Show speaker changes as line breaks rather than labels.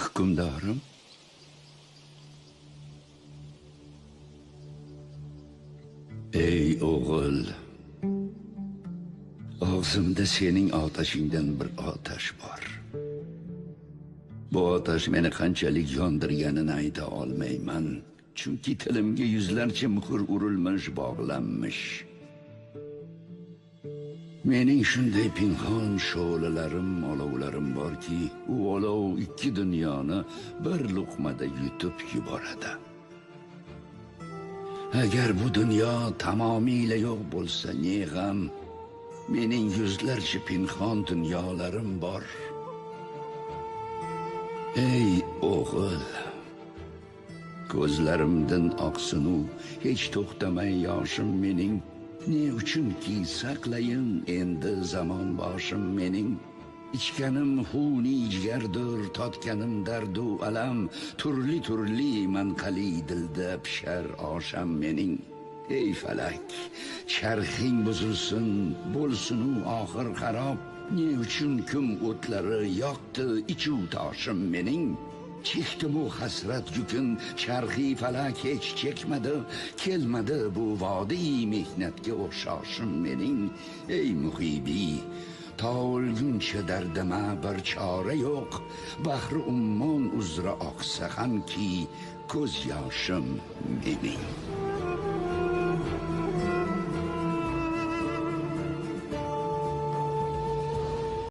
hukmdorim. Ey o'g'il, og'zimda sening otashingdan bir otash bor. Bu otash meni qanchalik yondirganini ayta olmayman. Chunki tilimga yuzlarcha muhr urilmish, bog'lanmish. Mening shunday pinhon sholalarim, olovlarim borki, u olov ikki dunyoni bir luqmada yutib yuboradi. Agar bu dunyo tamomiyla yo'q bo'lsa, ne g'am, mening yuzlarcha pinhon dunyolarim bor. Ey o'g'il, ko'zlarimdan oqsinu hech to'xtamay yoshim mening. Ne uchunki saqlayin endi zamon boshim mening. İchganim xuni jigardir, totganim dardu alam, turli manqali dilda pishar osham mening. Ey falak, charxing buzilsin, bo'lsin u oxir xarob. Ne uchun kum o'tlari yoqdi ichu toshim mening. Chekdim-u hasrat yukin, charxi falak hech chekmadi, kelmadi bu vodiy mehnatga o'xshoshim mening. Ey muhibi, ta o'lguncha dardima bir chora yo'q, bahri ummon uzra oqsa hamki ko'z yoshim mening.